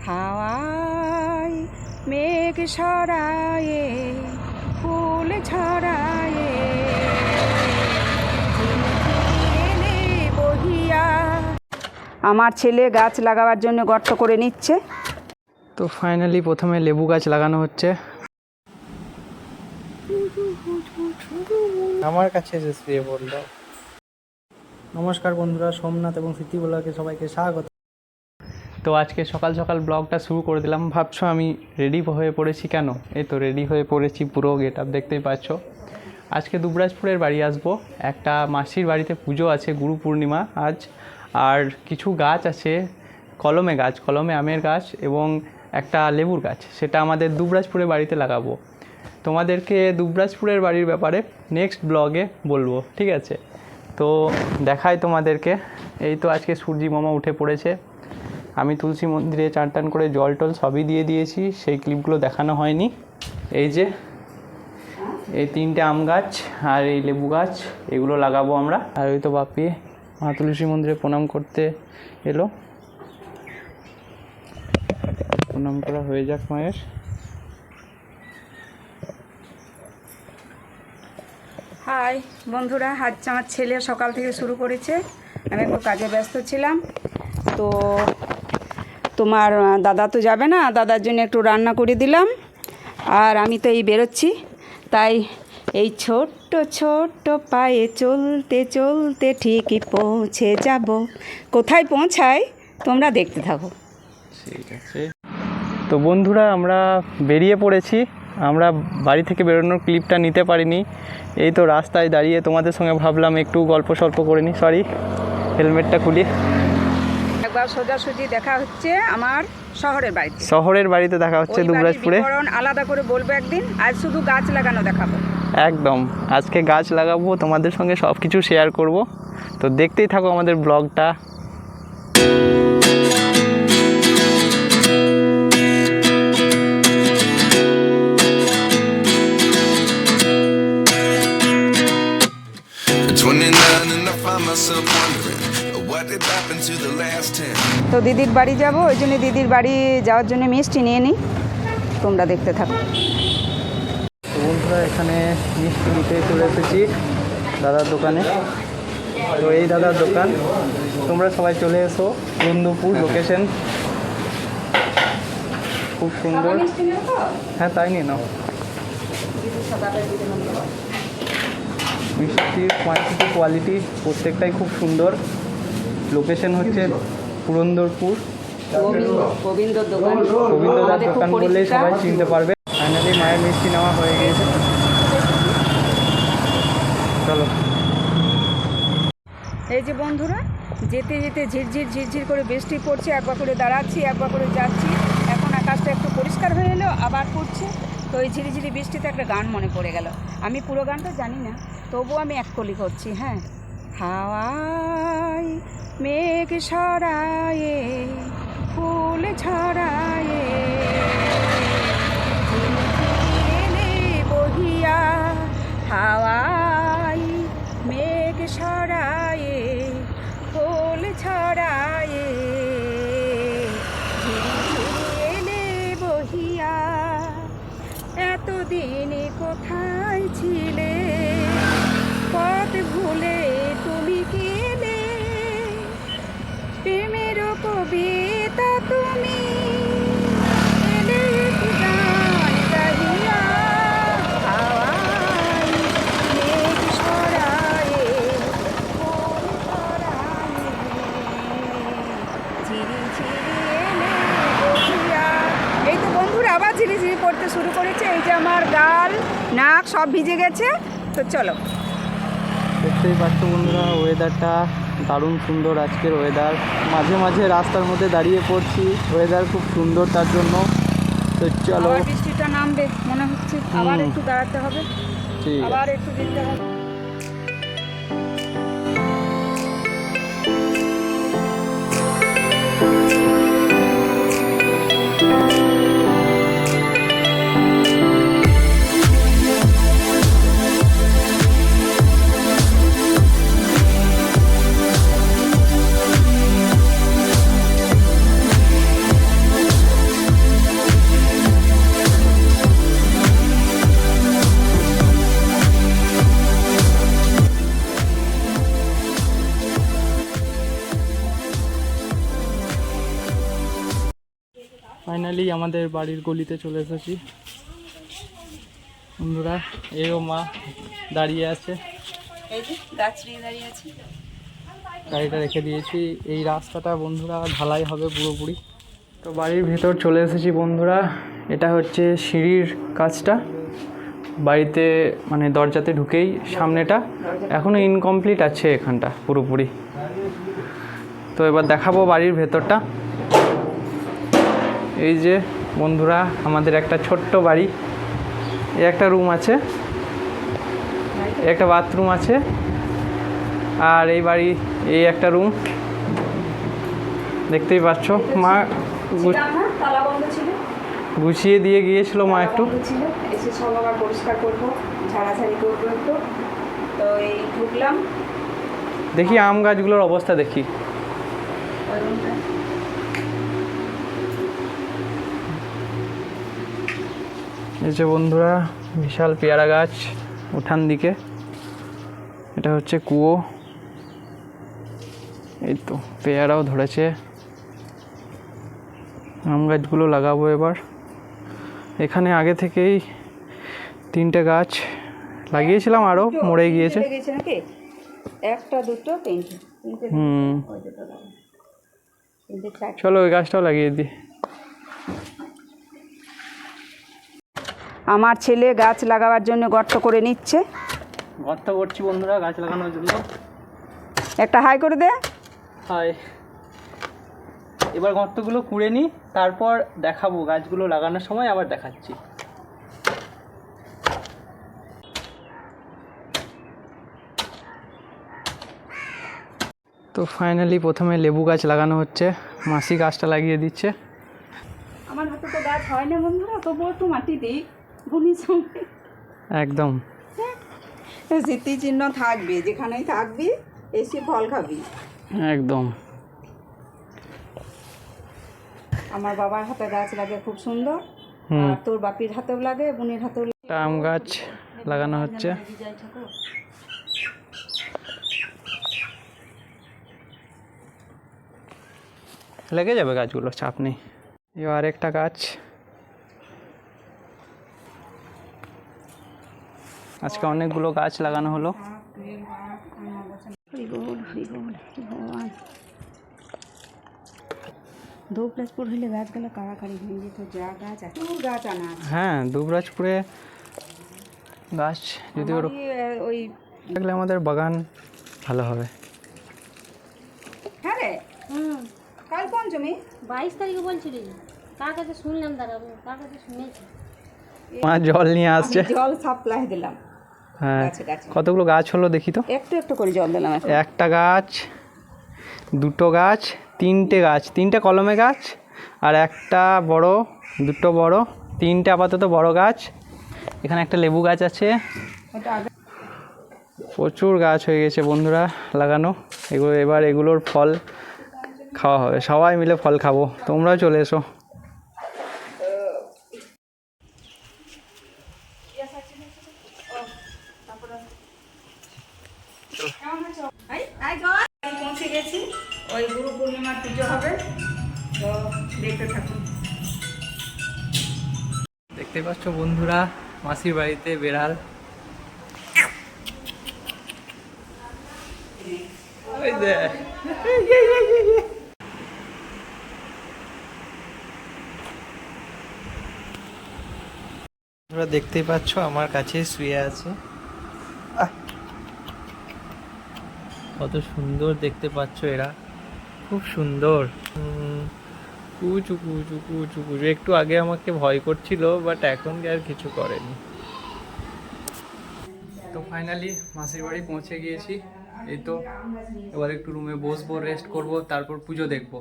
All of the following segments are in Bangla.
হাওয়ায় মেঘ সরায়ে ফুল ছড়ায়ে বহিয়া। আমার ছেলে গাছ লাগাবার জন্য গর্ত করে নিচ্ছে। তো ফাইনালি প্রথমে লেবু গাছ লাগানো হচ্ছে। আমার কাছে এসে শুয়ে বলল। নমস্কার বন্ধুরা, সোমনাথ এবং স্মৃতি ব্লগে সবাইকে স্বাগত। তো আজকে সকাল সকাল ব্লগটা শুরু করে দিলাম। ভাবছো আমি রেডি হয়ে পড়েছি কেন? এই তো রেডি হয়ে পড়েছি, পুরো গেট আপ দেখতেই পাচ্ছ। আজকে দুবরাজপুরের বাড়ি আসবো, একটা মাসির বাড়িতে পুজো আছে, গুরু পূর্ণিমা আজ। আর কিছু গাছ আছে, কলমে আমের গাছ এবং একটা লেবুর গাছ, সেটা আমাদের দুবরাজপুরের বাড়িতে লাগাবো। তোমাদেরকে দুবরাজপুরের বাড়ির ব্যাপারে নেক্সট ব্লগে বলবো, ঠিক আছে? তো দেখাই তোমাদেরকে। এই তো আজকে সূর্যি মামা উঠে পড়েছে। আমি তুলসী মন্দিরে চান টান করে জল টল সবই দিয়ে দিয়েছি, সেই ক্লিপগুলো দেখানো হয়নি। এই যে এই 3টে আম গাছ আর এই লেবু গাছ, এগুলো লাগাবো আমরা। আর ওই তো বাপি মা তুলসী মন্দিরে প্রণাম করতে এলো। প্রণাম করা হয়ে যাক মায়ের। হাই বন্ধুরা, আজ আমার ছেলে সকাল থেকে শুরু করেছে, আমি একটু কাজে ব্যস্ত ছিলাম। তো তোমার দাদা তো যাবে না, দাদার জন্য একটু রান্না করে দিলাম। আর আমি তো এই বেরোচ্ছি, তাই এই ছোট্ট ছোট্ট পায়ে চলতে চলতে ঠিকই পৌঁছে যাব। কোথায় পৌঁছায় তোমরা দেখতে থাকো। ঠিক আছে। তো বন্ধুরা, আমরা বেরিয়ে পড়েছি। আমরা বাড়ি থেকে বেরোনোর ক্লিপটা নিতে পারিনি। এই তো রাস্তায় দাঁড়িয়ে তোমাদের সঙ্গে ভাবলাম একটু গল্প সল্প করে নিই। সরি, হেলমেটটা খুলি। একবার সোজাসুজি দেখা হচ্ছে আমার শহরের বাড়িতে দেখা হচ্ছে দুবরাজপুরে। আলাদা করে বলবো একদিন, আজ শুধু গাছ লাগানো দেখাবো। একদম, আজকে গাছ লাগাবো, তোমাদের সঙ্গে সব কিছু শেয়ার করব। তো দেখতেই থাকো আমাদের ব্লগটা। তো দিদির বাড়ি যাব, ওই জন্য দিদির বাড়ি যাওয়ার জন্য মিষ্টি নিয়ে নিই, তোমরা দেখতে থাকো। তো বন্ধুরা, এখানে মিষ্টি নিতে চলে এসেছি দাদার দোকানে। তো এই দাদার দোকান, তোমরা সবাই চলে এসো। বন্ধুপুর লোকেশন, খুব সুন্দর। হ্যাঁ, তাই নিয়ে নাও। মিষ্টির কোয়ান্টিটি কোয়ালিটি প্রত্যেকটাই খুব সুন্দর। লোকেশন হচ্ছে পুরন্দরপুর, গোবিন্দদার দোকান বললেই সবাই চিনতে পারবে। ফাইনালি মায়ের মিষ্টি নেওয়া হয়ে গিয়েছে, চলো। এই যে বন্ধুরা, যেতে যেতে ঝিরঝির করে বৃষ্টি পড়ছে, একবার করে দাঁড়াচ্ছি, একবার করে যাচ্ছি। এখন আকাশটা একটু পরিষ্কার হয়ে এলো, আবার পড়ছে। তো এই ঝিরিঝিরি বৃষ্টিতে একটা গান মনে পড়ে গেল। আমি পুরো গানটা জানি না, তবুও আমি এক কলি করছি। হ্যাঁ, হাওয়ায় মেঘ সরায়ে ফুল ছড়ায়ে বহিয়া, হাওয়ায় মেঘ সরায়ে ফুল ছড়ায়ে এলে বহিয়া। এতদিনে কোথায় ছিলে, পথ ভুলে তুমি গেলে, প্রেমের কবিতা তুমি এলে গান গাহিয়া। হাওয়ায় মেঘ সরায়ে ফুল ছড়ায়ে ঝিরিঝিরি এলে বহিয়া। এই তো বন্ধুরা, আবার ঝিরিঝিরি পড়তে শুরু করেছে। এই যে আমার গাল নাক সব ভিজে গেছে। তো চলো। দেখতেই পাচ্ছ বন্ধুরা, ওয়েদারটা দারুণ সুন্দর আজকের ওয়েদার। মাঝে মাঝে রাস্তার মধ্যে দাঁড়িয়ে পড়ছি, ওয়েদার খুব সুন্দর তার জন্য। তো চলো, বৃষ্টিটা নামবে মনে হচ্ছে, আবার একটু দাঁড়াতে হবে, আবার একটু দিতে হবে। ফাইনালি আমাদের বাড়ির গলিতে চলে এসেছি বন্ধুরা। এও মা দাঁড়িয়ে আছে, এই যে গাছ নিয়ে দাঁড়িয়ে আছি। গাড়িটা রেখে দিয়েছি। এই রাস্তাটা বন্ধুরা ঢালাই হবে পুরোপুরি। তো বাড়ির ভেতর চলে এসেছি বন্ধুরা। এটা হচ্ছে সিঁড়ির কাজটা বাড়িতে, মানে দরজাতে ঢুকেই সামনেটা এখনও ইনকমপ্লিট আছে এখানটা পুরোপুরি। তো এবার দেখাবো বাড়ির ভেতরটা। এই যে বন্ধুরা আমাদের একটা ছোট্ট বাড়ি, এই একটা রুম আছে, একটা বাথরুম আছে, আর এই বাড়ি এই একটা রুম দেখতেই পাচ্ছ। মা তালা বন্ধ ছিল, গুছিয়ে দিয়ে গিয়েছিল মা একটু। ছিল এসে সব আবার পরিষ্কার করবো, ঝাড়াঝাড়ি করবো একটু। তো এই ঢুকলাম, দেখি আম গাছগুলোর অবস্থা দেখি। ওই রুমটা এই যে বন্ধুরা বিশাল পেয়ারা গাছ উঠান দিকে, এটা হচ্ছে কুয়ো। এই তো পেয়ারাও ধরেছে। আম গাছগুলো লাগাবো এবার। এখানে আগে থেকেই 3টে গাছ লাগিয়েছিলাম, আরও মরে গিয়েছে। লেগেছে নাকি? একটা, দুটো, তিনটে। ওই দুটো লাগাবো। তিনটে, চারটে। চলো ওই গাছটাও লাগিয়ে দিই। আমার ছেলে গাছ লাগাবার জন্য গর্ত করে নিচ্ছে। গর্ত করছি বন্ধুরা গাছ লাগানোর জন্য। একটা হাই করে দে। হাই। এবার গর্তগুলো কুড়ে নিই, তারপর দেখাবো গাছগুলো লাগানোর সময় আবার দেখাচ্ছি। তো ফাইনালি প্রথমে লেবু গাছ লাগানো হচ্ছে, মাসি গাছটা লাগিয়ে দিচ্ছে। আমার হাতে তো গাছ হয় না বন্ধুরা, তবুও একটু মাটি দিই বুনির সঙ্গে। একদম স্মৃতিচিহ্ন থাকবে, যেখানেই থাকবি এসে ফল খাবি। একদম। আমার বাবার হাতে গাছ লাগে খুব সুন্দর, আর তোর বাপির হাতেও লাগে, বোনের হাতেও লাগে। আম গাছ লাগানো হচ্ছে। লেগে যাবে গাছগুলো, চাপ নেই। এবার একটা গাছ। আজকে অনেকগুলো গাছ লাগানো হলো। দুবরাজপুর হইলে গাছগুলো কাড়াকাড়ি হয়ে যেত, যা গাছ আছে গাছ আনা আছে। হ্যাঁ, দুবরাজপুরে গাছ যদি ওই থাকলে আমাদের বাগান ভালো হবে। হ্যাঁ রে, কাল পঞ্চমী 22 তারিখে বলছিলি, কার কাছে শুনলাম, দাঁড়াবো কার কাছে শুনেছি। মা জল নিয়ে আসছে। আমি জল সাপ্লাই দিলাম। হ্যাঁ, গাছে গাছে কতগুলো গাছ হলো দেখি তো। একটু একটু করে জল দিলাম এখন। একটা গাছ, দুটো গাছ, 3টে গাছ, 3টে কলমে গাছ, আর একটা বড়, দুটো বড়, 3টে আপাতত বড় গাছ। এখানে একটা লেবু গাছ আছে। ওটা আগে প্রচুর গাছ হয়ে গেছে বন্ধুরা লাগানো। এগুলো এবার এগুলোর ফল খাওয়া হবে, সবাই মিলে ফল খাবো। তোমরাও চলে এসো। পৌঁছে গেছি, ওই গুরু পূর্ণিমার পুজো হবে, তো দেখতে থাকুন। দেখতে পাচ্ছ বন্ধুরা মাসির বাড়িতে বেড়াল। ওই দেখ, তোমরা দেখতেই পাচ্ছ আমার কাছে শুয়ে আছে। কত সুন্দর দেখতে পাচ্ছ, এরা খুব সুন্দর। কুচু কুচু কুচু কুচু। একটু আগে আমাকে ভয় করছিল, বাট এখন আর কিছু করেনি। তো ফাইনালি মাসির বাড়ি পৌঁছে গিয়েছি। এই তো এবার একটু রুমে বসবো, রেস্ট করব, তারপর পুজো দেখবো।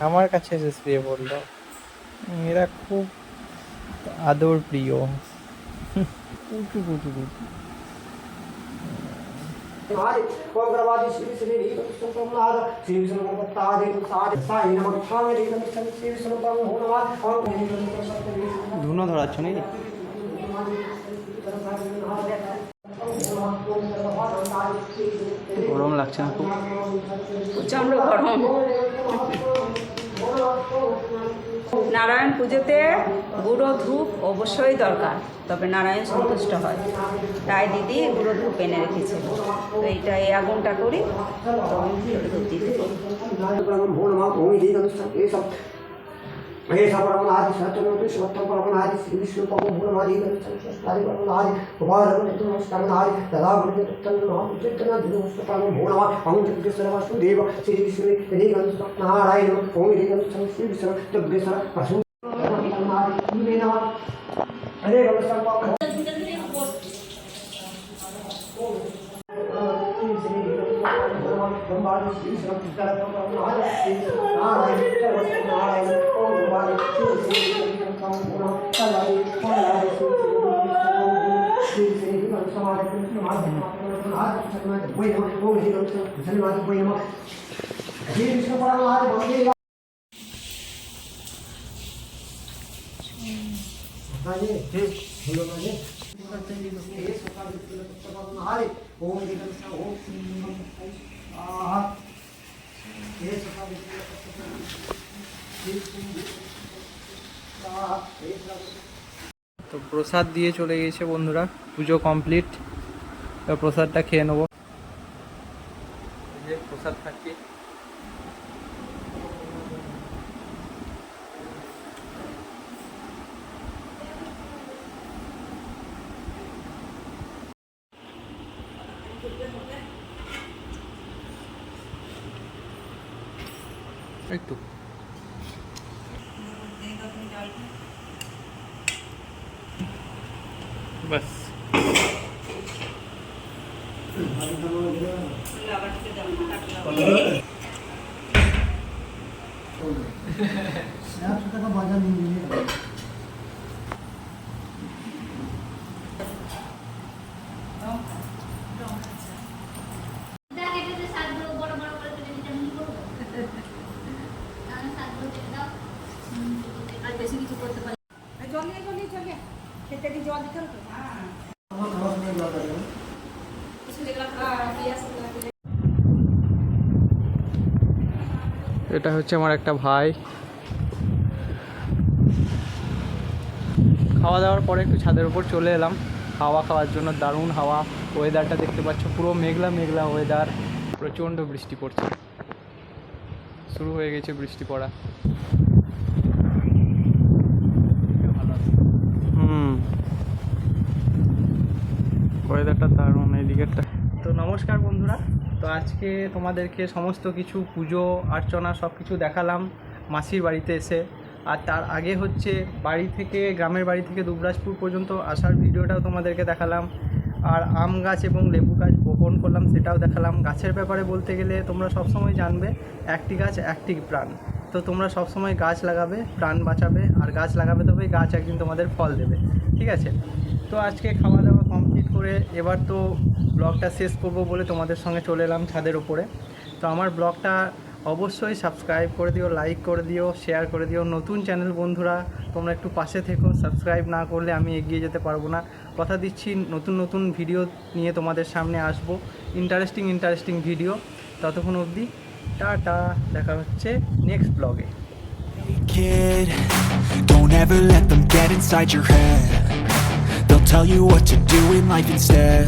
আমার কাছে এসে শুয়ে পড়লো। এরা খুব আদর প্রিয়। কুচু কুচু কুচু। ধুনো ধরাচ্ছ নাকি? গরম লাগছে না খুব? প্রচণ্ড গরম। নারায়ণ পুজোতে গুঁড়ো ধূপ অবশ্যই দরকার, তবে নারায়ণ সন্তুষ্ট হয়, তাই দিদি গুঁড়ো ধূপ এনে রেখেছে। তো এইটা এই আগুনটা করি, তো ধূপ দিতে তো প্রসাদ দিয়ে চলে গেছে বন্ধুরা, পুজো কমপ্লিট। এবার প্রসাদটা খেয়ে নেবো। প্রসাদ খাচ্ছি। একটু বাস। এটা হচ্ছে আমার একটা ভাই। খাওয়া দাওয়ার পরে একটু ছাদের উপর চলে এলাম হাওয়া খাওয়ার জন্য। দারুণ হাওয়া, ওয়েদারটা দেখতে পাচ্ছ, পুরো মেঘলা মেঘলা ওয়েদার, প্রচণ্ড বৃষ্টি পড়ছে, শুরু হয়ে গেছে বৃষ্টি পড়া। ওয়েদারটা দারুণ এইদিকেরটা। তো নমস্কার বন্ধুরা, তো আজকে তোমাদেরকে সমস্ত কিছু পুজো অর্চনা সব কিছু দেখালাম মাসির বাড়িতে এসে। আর তার আগে হচ্ছে বাড়ি থেকে, গ্রামের বাড়ি থেকে দুবরাজপুর পর্যন্ত আসার ভিডিওটাও তোমাদেরকে দেখালাম। আর আম গাছ এবং লেবু গাছ বপন করলাম সেটাও দেখালাম। গাছের ব্যাপারে বলতে গেলে তোমরা সবসময় জানবে একটি গাছ একটি প্রাণ। তো তোমরা সবসময় গাছ লাগাবে, প্রাণ বাঁচাবে, আর গাছ লাগাবে তবেই গাছ একদিন তোমাদের ফল দেবে, ঠিক আছে? তো আজকে খাওয়া দাওয়া কমপ্লিট করে এবার তো ব্লগটা শেষ করব বলে তোমাদের সঙ্গে চলে এলাম ছাদের উপরে। তো আমার ব্লগটা অবশ্যই সাবস্ক্রাইব করে দিও, লাইক করে দিও, শেয়ার করে দিও। নতুন চ্যানেল বন্ধুরা তোমরা একটু পাশে থেকো, সাবস্ক্রাইব না করলে আমি এগিয়ে যেতে পারবো না। কথা দিচ্ছি নতুন নতুন ভিডিও নিয়ে তোমাদের সামনে আসবো, ইন্টারেস্টিং ভিডিও। ততক্ষণ অবধি টাটা, দেখা হচ্ছে নেক্সট ব্লগে। Kid, don't ever let them get inside your head. They'll tell you what to do in life instead.